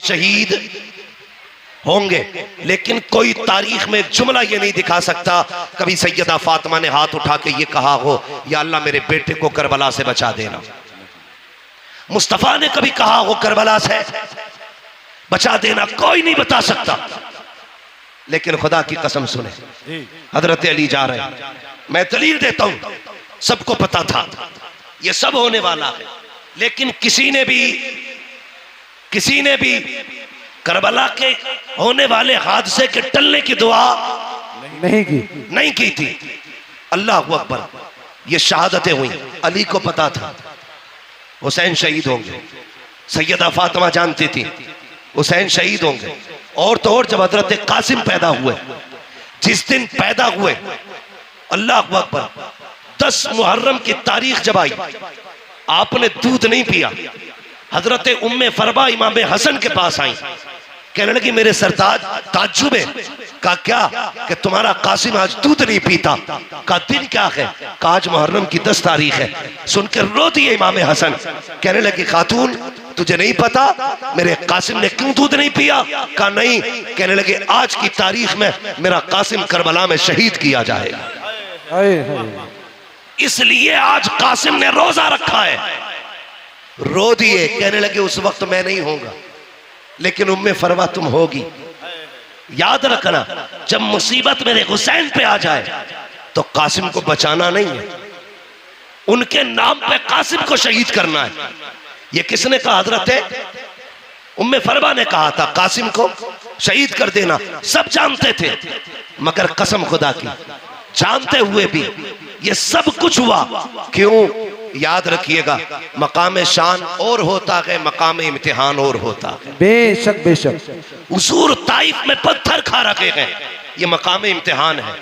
शहीद होंगे, लेकिन कोई तारीख में जुमला ये नहीं दिखा सकता कभी सैयदा फातिमा ने हाथ उठा के ये कहा हो या अल्लाह मेरे बेटे को करबला से बचा देना। मुस्तफा ने कभी कहा हो करबला से बचा देना, कोई नहीं बता सकता। लेकिन खुदा की कसम सुने, हजरत अली जा रहे हैं, मैं दलील देता हूं, सबको पता था ये सब होने वाला है, लेकिन किसी ने भी करबला के होने वाले हादसे के टलने की दुआ नहीं की थी। अल्लाह अकबर, ये शहादतें हुई, अली को पता था हुसैन शहीद होंगे, सैयदा फातिमा जानती थी हुसैन शहीद होंगे। और तो और जब हजरत कासिम पैदा हुए, जिस दिन पैदा हुए, अल्लाह अकबर, 10 मुहर्रम की तारीख जब आई, आपने दूध नहीं पिया। हजरत उम्मे फरबा इमाम हसन के पास आई, कहने लगी मेरे सरताज ताज्जुब है। कहा क्या? कि तुम्हारा कासिम आज दूध नहीं पीता। कहा दिन क्या है? कहा आज मुहर्रम की 10 तारीख है। सुनकर रो दिए इमाम हसन, कहने लगी खातून तुझे नहीं पता मेरे कासिम ने क्यों दूध नहीं पिया? कहा नहीं। कहने लगे आज की तारीख में मेरा कासिम करबला में शहीद किया जाएगा, इसलिए आज कासिम ने रोजा रखा है। रो दिए, कहने लगे उस वक्त मैं नहीं होगा, लेकिन उम्मे फरवा तुम होगी। याद रखना, जब मुसीबत मेरे हुसैन पे आ जाए तो कासिम को बचाना नहीं है, उनके नाम पे कासिम को शहीद करना है। ये किसने कहा? हजरत उम्मे फरवा ने कहा था कासिम को शहीद कर देना। सब जानते थे, मगर कसम खुदा की, जानते हुए भी ये सब कुछ हुआ क्यों? याद रखिएगा, मकाम शान और होता है, मकाम इम्तिहान और होता है। बेशक बेशक। हुजूर ताइफ में पत्थर खा रखे हैं, ये मकाम इम्तिहान है,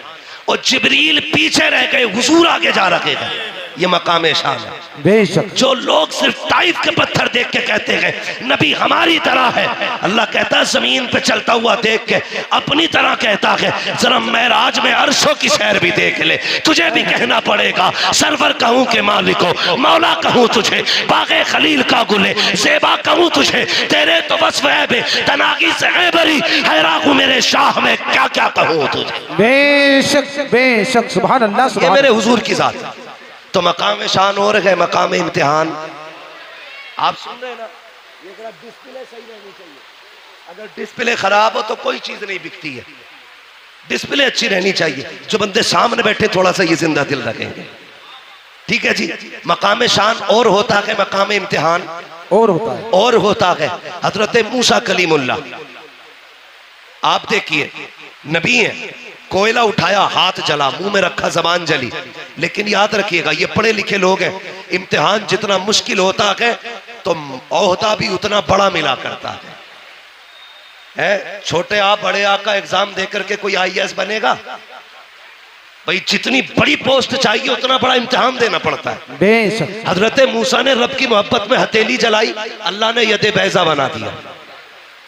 और जिब्रील पीछे रह गए, हुजूर आगे जा रखे हैं, ये मकाम शान है। बेशक। जो लोग सिर्फ ताइफ के पत्थर देख के कहते हैं नबी हमारी तरह है, अल्लाह कहता है जमीन पे चलता हुआ देख के अपनी तरह कहता है, जरा मेराज में अर्शों की सैर भी देख ले, तुझे भी कहना पड़ेगा सरवर कहूं के मालिको, मौला कहूं तुझे, बागे खलील का गुले, ज़ेबा कहूं तुझे, तेरे तो बस वह बे तनागी से है बरी, हैरागू मेरे शाह में क्या क्या कहूं तुझे। बेशक बेशक, सुभान अल्लाह, ये सुभान मेरे हुजूर की जात। तो मकाम शान और है, मकाम इम्तिहान। आप सुन रहे हैं ना, ये जरा डिस्प्ले सही रहनी चाहिए, अगर डिस्प्ले खराब हो तो कोई चीज नहीं बिकती है, डिस्प्ले अच्छी रहनी चाहिए। जो बंदे सामने बैठे थोड़ा सा ये जिंदा दिल रखेंगे, ठीक है जी। मकाम शान और होता है, मकाम इम्तिहान और होता है। हजरत मूसा कलीमुल्लाह, आप देखिए नबी है, कोयला उठाया हाथ जला, मुंह में रखा जबान जली। लेकिन याद रखिएगा ये पढ़े लिखे लोग हैं, इम्तिहान जितना मुश्किल होता है तो ओहदा भी उतना बड़ा मिला करता है। छोटे आ बड़े आ का एग्जाम देकर के कोई IAS बनेगा? भाई जितनी बड़ी पोस्ट चाहिए उतना बड़ा इम्तिहान देना पड़ता है। बेशक। हजरत मूसा ने रब की मोहब्बत में हथेली जलाई, अल्लाह ने यदे बैजा बना दिया,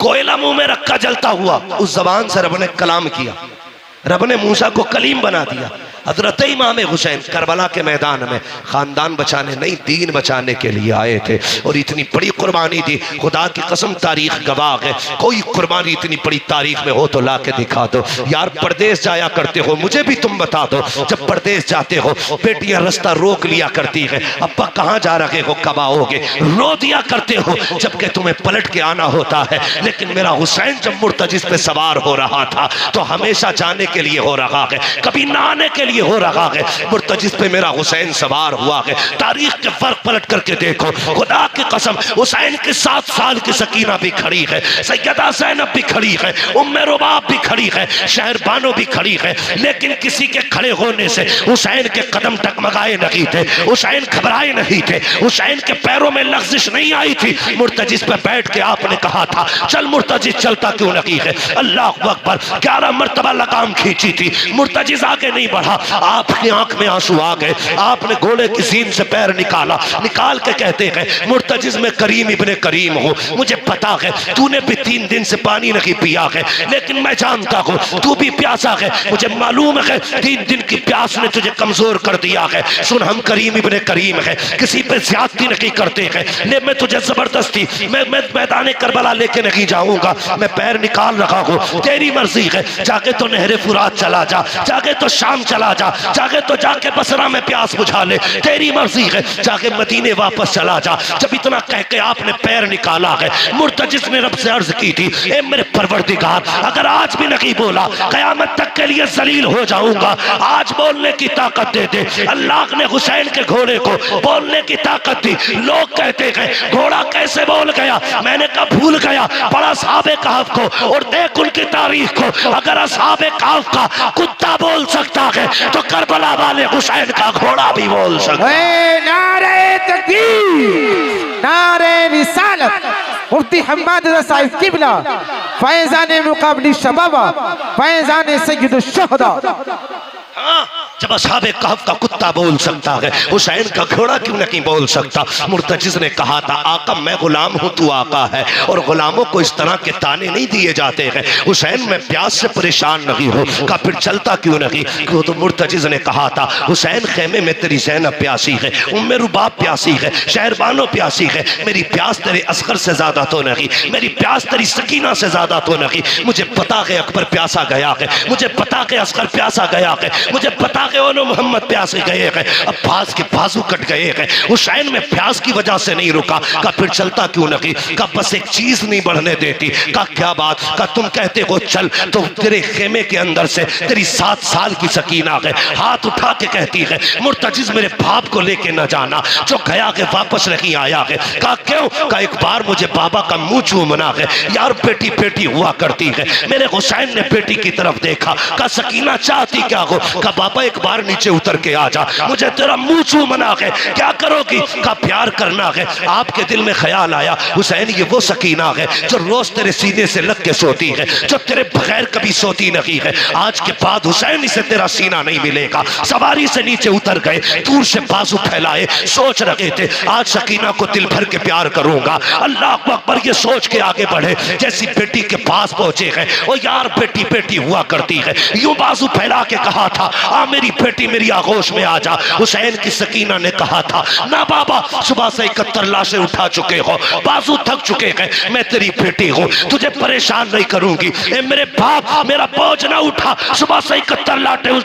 कोयला मुंह में रखा जलता हुआ, उस जबान से रब ने कलाम किया, रब ने मूसा को कलीम बना दिया। हजरत इमाम हुसैन करबला के मैदान में खानदान बचाने नहीं, दीन बचाने के लिए आए थे, और इतनी बड़ी कुर्बानी दी। खुदा की कसम तारीख गवाह है, कोई कुर्बानी इतनी बड़ी तारीख में हो तो ला के दिखा दो। यार परदेश जाया करते हो, मुझे भी तुम बता दो, जब परदेश जाते हो बेटियां रास्ता रोक लिया करती है, अब्बा कहाँ जा रहे हो, कब आओगे, रो दिया करते हो जबकि तुम्हें पलट के आना होता है। लेकिन मेरा हुसैन जब मुर्तजिस पे सवार हो रहा था तो हमेशा जाने के लिए हो रहा है, कभी ना आने के लिए हो रहा है। मुर्तजिस पे मेरा हुसैन सवार हुआ है। तारीख के फर्क पलट करके देखो, खुदा की कसम हुसैन के 7 साल की सकीना भी खड़ी है, सैयदा ज़ैनब भी खड़ी है, उम्मे रुबाब भी खड़ी है, शहर बानो भी खड़ी है, लेकिन किसी के खड़े होने से हुसैन के कदम टकमगाए नहीं थे, हुसैन घबराए नहीं थे, हुसैन के पैरों में लग़्ज़िश नहीं आई थी। मुर्तजिस पे बैठ के आपने कहा था चल मुर्तजिस, चलता क्यों नहीं है? अल्लाह अकबर, 11 मरतबा लगाम खींची थी, मुर्तजिस आगे नहीं बढ़ा, आपकी आंख में आंसू आ गए। आपने घोड़े की सीन से पैर निकाला, निकाल के कहते हैं मुर्तजिज में करीम इब्ने करीम हो, मुझे पता है तूने भी 3 दिन से पानी नहीं पिया है, लेकिन मैं जानता हूँ तू भी प्यासा है, मुझे मालूम है 3 दिन की प्यास ने तुझे कमजोर कर दिया है। सुन, हम करीम इब्ने करीम है, किसी पे ज्यादती नहीं करते हैं, ले मैं तुझे जबरदस्ती मैं मैदान करबला लेके नहीं जाऊंगा, मैं पैर निकाल रखा हूँ, तेरी मर्जी है, जाके तो नहरे फुरात चला जा, जाके तो शाम चला जा, जाके तो जाके बसरा में प्यास बुझा ले, तेरी मर्जी है, जाके मदीने वापस चला जा। जब इतना कह के आपने पैर निकाला है, मुर्तजिज ने रब से अर्ज की थी, ए मेरे परवरदिगार, अगर आज भी नहीं बोला कयामत तक के लिए जलील हो जाऊंगा, आज बोलने की ताकत दे दे। अल्लाह ने हुसैन के घोड़े को बोलने की ताकत दी। लोग कहते हैं घोड़ा कैसे बोल गया, मैंने कहा भूल गया, पढ़ा असहाबे कहफ को और देख उनकी तारीख को। अगर असहाबे कहफ का कुत्ता बोल सकता है तो करबला वाले हुसैन का घोड़ा भी बोल सकता है। नारे तकबीर, नारे रिसालत, मुफ्ती हम्माद रज़ा साहिब किबला, फैज़ान मुकाबली शबाबा, फैज़ान सय्यद शुहदा। हाँ, जब असहाबे कहफ का कुत्ता बोल सकता है, हुसैन का घोड़ा क्यों नहीं बोल सकता। मुर्तजिज ने कहा था, आका मैं गुलाम हूँ, तू आका है, और गुलामों को इस तरह के ताने नहीं दिए जाते हैं। हुसैन मैं प्यास से परेशान नहीं हो, का फिर चलता क्यों नहीं। क्यों तो मुर्तजिज ने कहा था, हुसैन खेमे में तेरी ज़ैनब प्यासी है, उम्मे रुबाब प्यासी है, शहरबानो प्यासी है, मेरी प्यास तेरे असगर से ज्यादा तो नहीं, मेरी प्यास तेरी सकीना से ज्यादा तो नहीं। मुझे पता है अकबर प्यासा गया है, मुझे पता है असगर प्यासा गया है, मुझे पता है ओनो मोहम्मद प्यासे गए हैं, अब्बास के बाजू कट गए हैं। हुसैन में प्यास की वजह से नहीं रुका, का फिर चलता क्यों नहीं। का बस एक चीज नहीं बढ़ने देती। का क्या बात, का तुम कहते हो चल, तो तेरे खेमे के अंदर से तेरी 7 साल की सकीना है, हाथ उठा के कहती है मुर्तजिज मेरे बाप को लेके न जाना, जो गया है वापस नहीं आया है। का क्यों, का एक बार मुझे बाबा का मुंह चूमना है, यार बेटी बेटी हुआ करती है। मेरे हुसैन ने बेटी की तरफ देखा, का सकीना चाहती क्या हो, का बाबा एक बार नीचे उतर के आ जा, मुझे तेरा मुंह चूमना है, क्या करोगी, का प्यार करना है। आपके दिल में ख्याल आया हुसैन ये वो सकीना है जो रोज तेरे सीने से लग के सोती है, जो तेरे बगैर कभी सोती नहीं है। आज के बाद हुसैन इसे तेरा सीना नहीं मिलेगा। सवारी से नीचे उतर गए, दूर से बाजू फैलाए, सोच रहे थे आज सकीना को दिल भर के प्यार करूंगा। अल्लाह अकबर ये सोच के आगे बढ़े, जैसी बेटी के पास पहुंचे हैं, ओ यार बेटी बेटी हुआ करती है, यूं बाजू फैला के कहा था आ मेरी बेटी मेरी आगोश में आ जा। हुसैन की सकीना ने कहा था ना बाबा, सुबह से 71 लाशें उठा चुके हो, बाजू थक चुके हैं, मैं तेरी बेटी हूँ, तुझे परेशान नहीं करूंगी। ए मेरे बाप मेरा बोझ ना उठा, सुबह से 71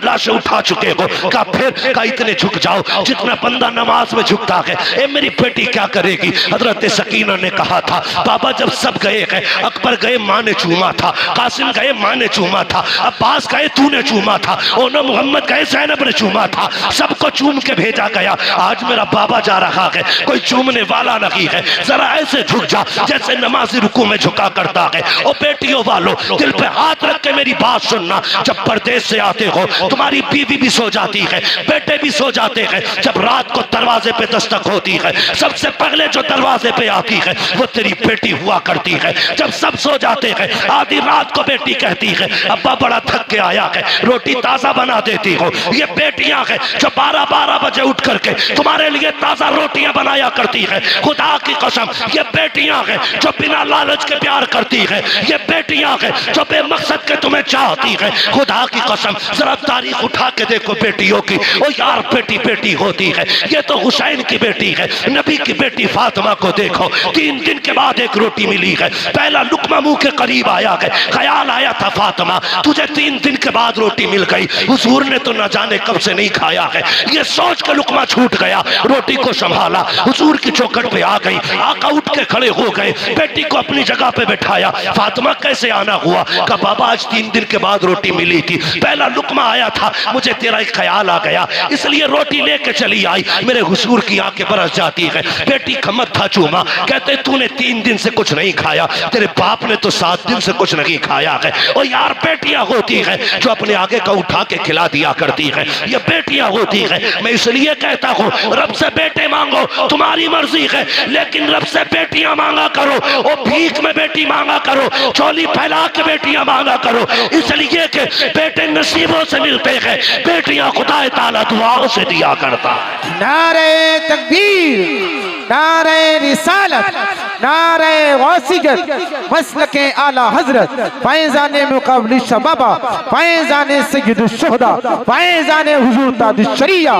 लाशें उठा चुके हो। का फिर का इतने झुक जाओ जितना बंदा नमाज में झुकता है। ए मेरी बेटी क्या करेगी। हजरत सकीना ने कहा था बाबा जब सब गए हैं, अकबर गए माँ ने चूमा था, कासिम गए माँ ने चूमा था, अब्बास गए तूने चूमा था, ओनो मोहम्मद गए ज़ैनब ने चूमा था, सबको चूम के भेजा गया। आज मेरा बाबा जा रहा है, कोई चूमने वाला नहीं है, जरा ऐसे झुक जा जैसे नमाजी रुकू में झुका करता है। ओ बेटियों वालों दिल पे हाथ रख के मेरी बात सुनना, जब परदेश से आते हो तुम्हारी बीवी भी सो जाती है, बेटे भी सो जाते हैं, जब रात को दरवाजे पे दस्तक होती है सबसे पहले जो दरवाजे पे आती है वो तेरी बेटी हुआ करती है। जब सब सो जाते हैं आधी रात को बेटी कहती है अब्बा बड़ा थक के आया है, रोटी ताजा बना देती हो। ये बेटियां हैं जो 12-12 बजे उठ करके तुम्हारे लिए ताजा रोटियां बनाया करती है। खुदा की कसम ये बेटियां हैं जो बिना लालच के प्यार करती है, ये बेटियां हैं जो बेमकसद के तुम्हें चाहती है। खुदा की कसम जरा तारीख उठा के देखो बेटियों की, ओ यार बेटी बेटी होती है। ये तो हुसैन की बेटी है, नबी की बेटी फातिमा को देखो, 3 दिन के बाद एक रोटी मिली है, पहला लुकमा मुंह के करीब आया है, ख्याल आया था फातिमा तुझे 3 दिन के बाद रोटी मिल गई, हुजूर ने तो न जाने कब से नहीं खाया है। ये सोच के लुकमा छूट गया, रोटी को संभाला, हुजूर की चौखट पे आ गई, आका उठ के खड़े हो गए, बेटी को अपनी जगह पे बैठाया। फातिमा कैसे आना हुआ, का बाबा आज 3 दिन के बाद रोटी मिली थी, पहला लुकमा आया था, मुझे तेरा एक ख्याल आ गया इसलिए रोटी लेके चली आई। मेरे हुजूर की आंखें बरस जाती है, बेटी का मत्था चूमा, कहते तूने 3 दिन से कुछ नहीं खाया, तेरे बाप ने तो 7 दिन से कुछ नहीं खाया है। और यार बेटियां होती है जो अपने आगे का उठा के खिला दिया करती होती है, ये बेटियां होती है। मैं इसलिए कहता हूँ रब से बेटे मांगो, तुम्हारी मर्जी है, लेकिन रब से बेटियां मांगा करो। वो भीख में बेटी मांगा करो, चोली फैला के बेटियां मांगा करो, इसलिए कि बेटे नसीबों से मिलते हैं, बेटियां खुदा ताला दुआओं से दिया करता है। नारे तकबीर, नारे रिसालत, नारे गौसियत, मसलके आला हजरत, फैज़ाने मुक़ाबिल शबाबा, फैज़ाने सय्यदुश शुहदा, फैज़ाने हुजूर ताजुश शरिया,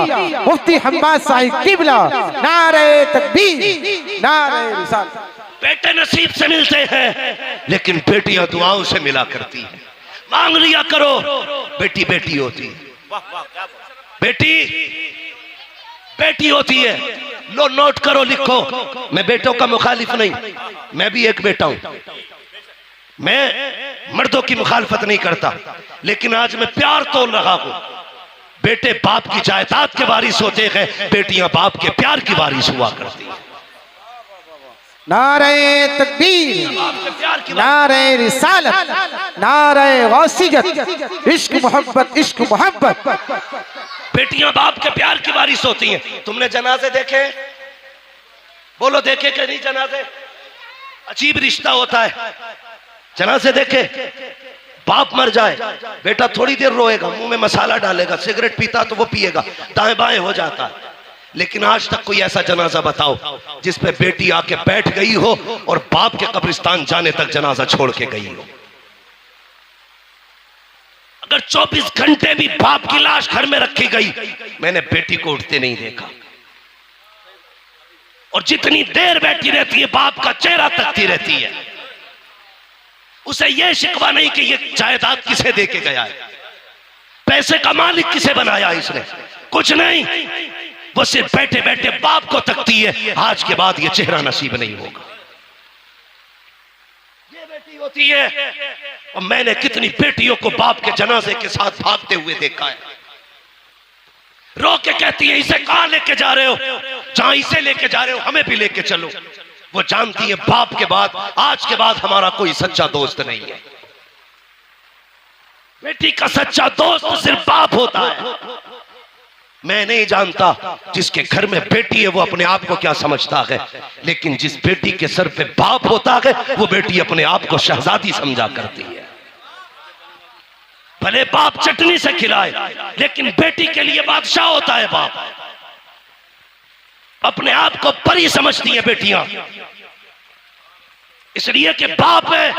मुफ्ती हम्माद साहिब किबला। नारे तकबीर, नारे रिसालत। बेटे नसीब से मिलते हैं, लेकिन बेटियां दुआओं से मिला करती हैं। मांग लिया करो, बेटी बेटी होती है, बेटी बेटी होती है। लो नोट करो, लिखो। मैं बेटों का मुखालिफ नहीं, मैं भी एक बेटा हूं, मैं मर्दों की मुखालफत नहीं करता, लेकिन आज मैं प्यार तोल रहा हूं। बेटे बाप की जायदाद के वारिस होते हैं, बेटियां बाप के प्यार की वारिस हुआ करती हैं। नारे तकबीर, नारे रिसालत, नारे गौसियत, इश्क मोहब्बत, इश्क मोहब्बत। बेटियां बाप के प्यार की वारिस होती हैं। तुमने जनाजे देखे? बोलो देखे कि नहीं जनाजे? अजीब रिश्ता होता है। जनाजे देखे? बाप मर जाए, बेटा थोड़ी देर रोएगा, मुंह में मसाला डालेगा, सिगरेट पीता तो वो पिएगा, दाएं बाएं हो जाता है। लेकिन आज तक कोई ऐसा जनाजा बताओ जिस पे बेटी आके बैठ गई हो और बाप के कब्रिस्तान जाने तक जनाजा छोड़ के गई हो। अगर 24 घंटे भी बाप की लाश घर में रखी गई, मैंने बेटी को उठते नहीं देखा। और जितनी देर बैठी रहती है, बाप का चेहरा तकती रहती है। उसे यह शिकवा नहीं कि यह जायदाद किसे दे के गया है, पैसे का मालिक किसे बनाया इसने, कुछ नहीं। वो सिर्फ बैठे बैठे बाप को तकती है, आज के बाद ये चेहरा नसीब नहीं होगा। ये बेटी होती है। और मैंने कितनी बेटियों को बाप के जनाजे के साथ भागते हुए देखा है। रो के कहती है, इसे कहां लेके जा रहे हो? जहां इसे लेके जा रहे हो हमें भी लेके चलो। वो जानती है बाप के बाद, आज के बाद हमारा कोई सच्चा दोस्त नहीं है। बेटी का सच्चा दोस्त सिर्फ बाप होता है। मैं नहीं जानता जिसके घर में बेटी है वो अपने आप को क्या समझता है, लेकिन जिस बेटी के सर पे बाप होता है वो बेटी अपने आप को शहजादी समझा करती है। भले बाप चटनी से खिलाए, लेकिन बेटी के लिए बादशाह होता है बाप। अपने आप को परी समझती है बेटियां, इसलिए कि बाप है।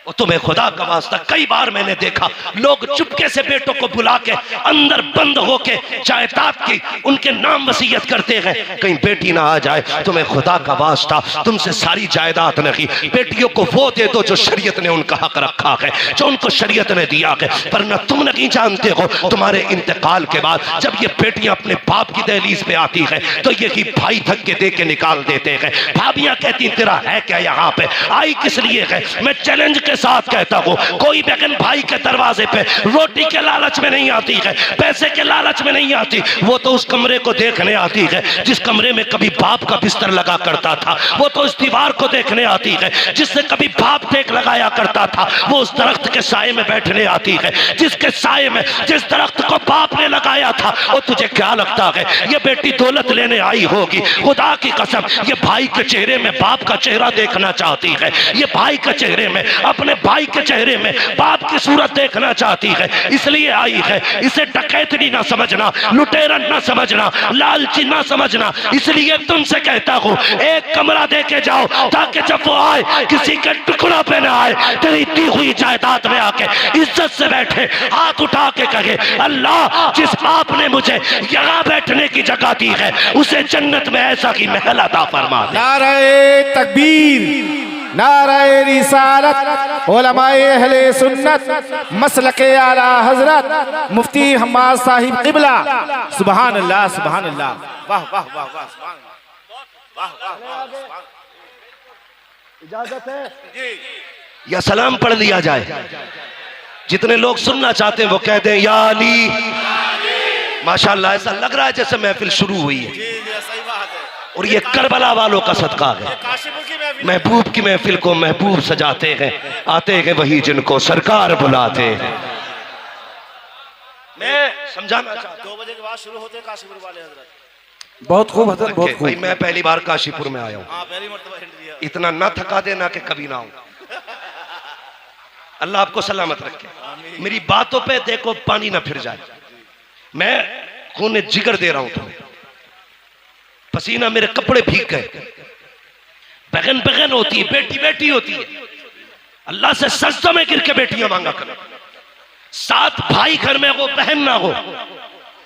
और तुम्हें खुदा का वास्ता, कई बार मैंने देखा लोग चुपके से बेटों को बुला के अंदर बंद होके जायदाद की उनके नाम वसीयत करते हैं, कहीं बेटी ना आ जाए। तुम्हें खुदा का वास्ता, तुमसे सारी जायदाद नहीं, बेटियों को वो दे दो जो शरीयत ने उनका हक रखा है, जो उनको शरीयत ने दिया है। वरना तुम नहीं जानते हो तुम्हारे इंतकाल के बाद जब ये बेटियां अपने बाप की दहलीज पे आती है तो यही भाई धक्के दे के निकाल देते हैं। भाभियां कहती तेरा है क्या यहाँ पे, आई किस लिए है? मैं चैलेंज के साथ कहता हूँ, कोई बहन भाई के दरवाजे पे रोटी के लालच में नहीं आती है, पैसे के लालच में नहीं आती, वो तो उस कमरे को देखने आती है जिस कमरे में कभी बाप का बिस्तर लगा करता था। वो तो उस दीवार को देखने आती है जिससे कभी बाप टेक लगाया करता था। वो उस दरख्त के साए में बैठने आती है जिसके साए में, जिस दरख्त को बाप ने लगाया था। और तुझे क्या लगता है ये बेटी दौलत लेने आई होगी? खुदा की कसम, ये भाई के चेहरे में बाप का चेहरा देखना चाहती है, ये भाई के चेहरे में, अपने भाई के चेहरे में बाप की सूरत देखना चाहती है, इसलिए आई है। इसे डकैतनी ना समझना, लुटेरन ना समझना, लालची ना समझना। इसलिए तुमसे कहता हूं एक कमरा दे के जाओ ताकि जब वो आए किसी के टुकड़ा पे ना आए, तेरी दी हुई जायदाद में आके इज्जत से बैठे, हाथ उठा के कहे अल्लाह जिस आपने मुझे यहाँ बैठने की जगह दी है उसे जन्नत में ऐसा की महल अता फरमा दे। नारे तकबीर, नारे रिसालत, उलमाए अहले सुन्नत, मसलके आला हजरत मुफ्ती हम्माद साहिब किबला। सुभान अल्लाह, सुभान अल्लाह, वाह वाह वाह वाह, सुभान अल्लाह, वाह वाह वाह। इजाजत है या सलाम पढ़ लिया जाए? जितने लोग सुनना चाहते हैं वो कह दें या अली। माशाअल्लाह, ऐसा लग रहा है जैसे महफिल शुरू हुई है। और ये करबला वालों का सदका है। महबूब की महफिल को महबूब सजाते हैं, आते हैं वही जिनको सरकार बुलाते हैं। मैं समझाना चाहता 2 बजे के बाद शुरू होते काशीपुर वाले हजरत। बहुत खूब हजरत, हूँ बहुत भाई, खूब। मैं पहली बार काशीपुर में आया हूँ। हाँ पहली मर्तबा हिंट दिया। इतना ना थका देना कि कभी ना हूं। अल्लाह आपको सलामत रखे। मेरी बातों पे देखो पानी ना फिर जाए। मैं खून जिगर दे रहा हूं तुम्हें। पसीना मेरे कपड़े भीग गए। बहन बहन होती है, बेटी बेटी होती है। अल्लाह से सजदों में गिर के बेटियां मांगा करो। 7 भाई घर में हो, बहन ना हो,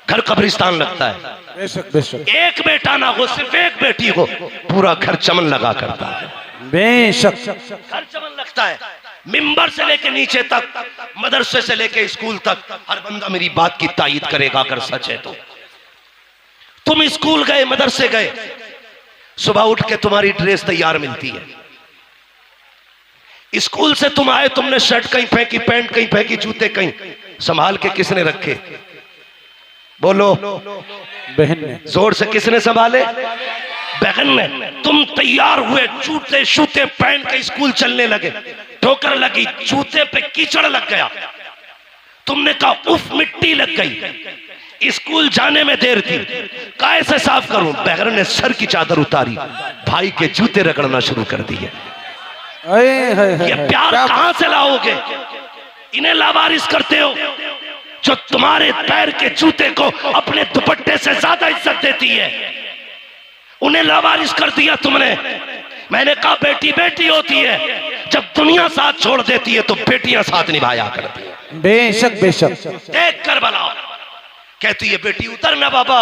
घर कब्रिस्तान लगता है। बेशक बेशक एक बेटा ना हो, सिर्फ एक बेटी हो, पूरा घर चमन लगा करता है। बेशक। घर चमन लगता है। मिंबर से लेके नीचे तक, मदरसे से लेके स्कूल तक, हर बंदा मेरी बात की तायीद करेगा अगर सच है तो। तुम स्कूल गए, मदरसे गए, सुबह उठ के तुम्हारी ड्रेस तैयार मिलती है। स्कूल से तुम आए, तुमने शर्ट कहीं फेंकी, पैंट कहीं फेंकी, जूते कहीं, संभाल के किसने रखे? बोलो, बहन ने। जोर से किसने संभाले? बहन ने। तुम तैयार हुए, जूते शूते पहन के स्कूल चलने लगे, ठोकर लगी, जूते पे कीचड़ लग गया, तुमने कहा उफ मिट्टी लग गई। स्कूल जाने में देर थी, कैसे साफ करूं? बहन ने सर की चादर उतारी, भाई के जूते रगड़ना शुरू कर दिए। ये प्यार कहां से लाओगे? इन्हें लावारिस करते हो जो तुम्हारे पैर के जूते को अपने दुपट्टे से ज्यादा इज्जत देती है। उन्हें लावारिस कर दिया तुमने। मैंने कहा बेटी बेटी होती है, जब दुनिया साथ छोड़ देती है तो बेटियां साथ निभाया करती है। बेशक बेशक। देख कर बनाओ, कहती है बेटी उतर ना बाबा।